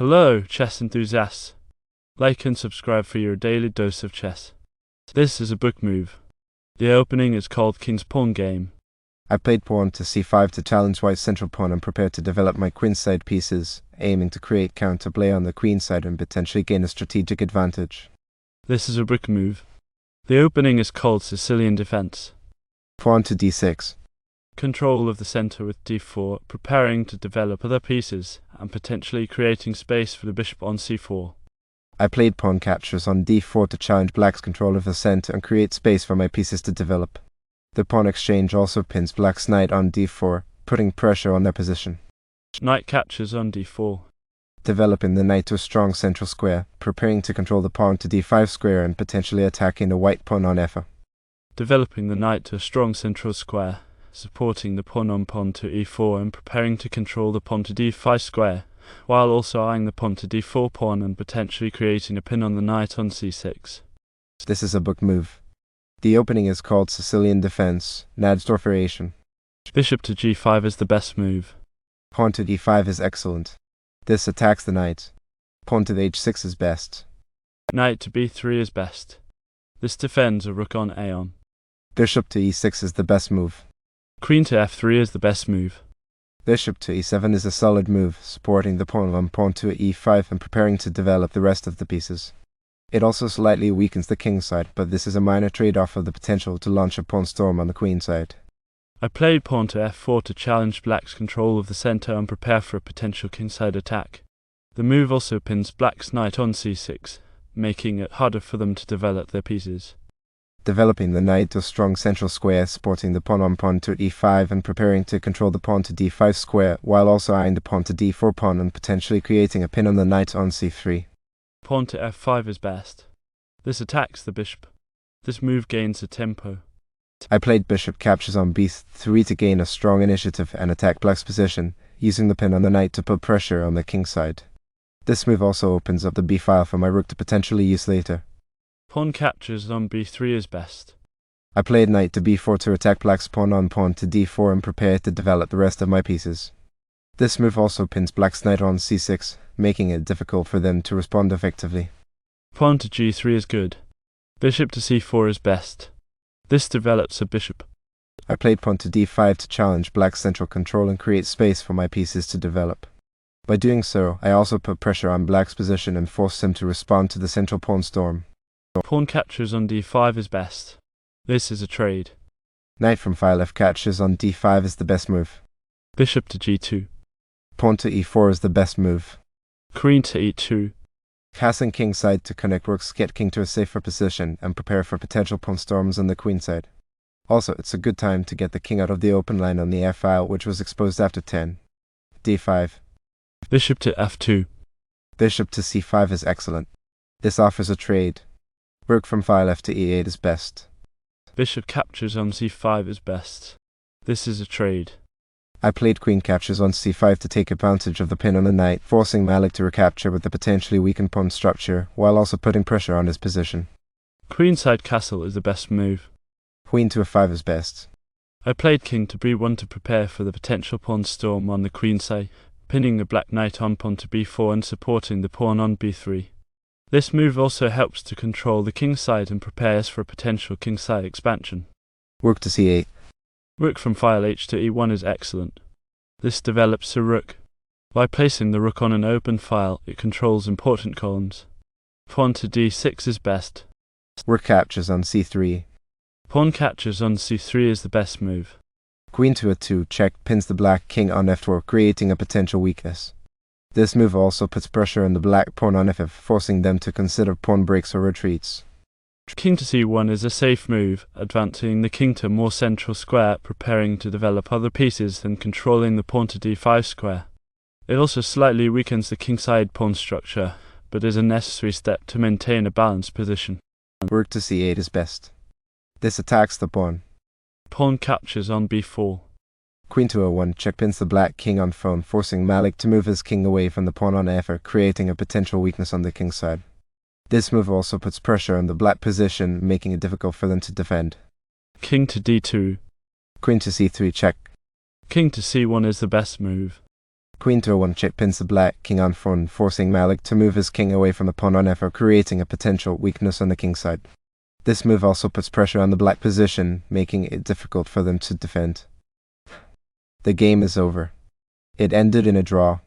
Hello, chess enthusiasts. Like and subscribe for your daily dose of chess. This is a book move. The opening is called King's Pawn Game. I played pawn to c5 to challenge white's central pawn and prepared to develop my queenside pieces, aiming to create counterplay on the queenside and potentially gain a strategic advantage. This is a book move. The opening is called Sicilian Defense. Pawn to d6. Control of the center with d4, preparing to develop other pieces and potentially creating space for the bishop on c4. I played pawn captures on d4 to challenge black's control of the center and create space for my pieces to develop. The pawn exchange also pins black's knight on d4, putting pressure on their position. Knight captures on d4. Developing the knight to a strong central square, preparing to control the pawn to d5 square and potentially attacking the white pawn on f4. Developing the knight to a strong central square, supporting the pawn on pawn to e4 and preparing to control the pawn to d5 square, while also eyeing the pawn to d4 pawn and potentially creating a pin on the knight on c6. This is a book move. The opening is called Sicilian Defense, Nadsdorf variation. Bishop to g5 is the best move. Pawn to d5 is excellent. This attacks the knight. Pawn to the h6 is best. Knight to b3 is best. This defends a rook on a1. Bishop to e6 is the best move. Queen to f3 is the best move. Bishop to e7 is a solid move, supporting the pawn on pawn to e5 and preparing to develop the rest of the pieces. It also slightly weakens the king side, but this is a minor trade-off of the potential to launch a pawn storm on the queen side. I played pawn to f4 to challenge black's control of the center and prepare for a potential kingside attack. The move also pins black's knight on c6, making it harder for them to develop their pieces. Developing the knight to a strong central square, supporting the pawn on pawn to e5 and preparing to control the pawn to d5 square, while also eyeing the pawn to d4 pawn and potentially creating a pin on the knight on c3. Pawn to f5 is best. This attacks the bishop. This move gains a tempo. I played bishop captures on b3 to gain a strong initiative and attack black's position, using the pin on the knight to put pressure on the king side. This move also opens up the b file for my rook to potentially use later. Pawn captures on b3 is best. I played knight to b4 to attack black's pawn on pawn to d4 and prepare to develop the rest of my pieces. This move also pins black's knight on c6, making it difficult for them to respond effectively. Pawn to g3 is good. Bishop to c4 is best. This develops a bishop. I played pawn to d5 to challenge black's central control and create space for my pieces to develop. By doing so, I also put pressure on black's position and forced him to respond to the central pawn storm. Pawn captures on d5 is best. This is a trade. Knight from file f captures on d5 is the best move. Bishop to g2. Pawn to e4 is the best move. Queen to e2. Castling king side to connect rooks, get king to a safer position, and prepare for potential pawn storms on the queen side. Also, it's a good time to get the king out of the open line on the f file, which was exposed after 10. d5. Bishop to f2. Bishop to c5 is excellent. This offers a trade. Rook from file f to e8 is best. Bishop captures on c5 is best. This is a trade. I played queen captures on c5 to take advantage of the pin on the knight, forcing Malik to recapture with the potentially weakened pawn structure, while also putting pressure on his position. Queenside castle is the best move. Queen to f5 is best. I played king to b1 to prepare for the potential pawn storm on the queen side, pinning the black knight on pawn to b4 and supporting the pawn on b3. This move also helps to control the king side and prepares for a potential king side expansion. Rook to c8. Rook from file h to e1 is excellent. This develops a rook. By placing the rook on an open file, it controls important columns. Pawn to d6 is best. Rook captures on c3. Pawn captures on c3 is the best move. Queen to a2 check pins the black king on f4, creating a potential weakness. This move also puts pressure on the black pawn on f5, forcing them to consider pawn breaks or retreats. King to c1 is a safe move, advancing the king to a more central square, preparing to develop other pieces and controlling the pawn to d5 square. It also slightly weakens the kingside pawn structure, but is a necessary step to maintain a balanced position. Rook to c8 is best. This attacks the pawn. Pawn captures on b4. Queen to a1 check pins the black king on phone, forcing Malik to move his king away from the pawn on f4, creating a potential weakness on the king side. This move also puts pressure on the black position, making it difficult for them to defend. King to d2. Queen to c3 check. King to c1 is the best move. Queen to a1 check pins the black king on pawn, forcing Malik to move his king away from the pawn on f4, creating a potential weakness on the king side. This move also puts pressure on the black position, making it difficult for them to defend. The game is over. It ended in a draw.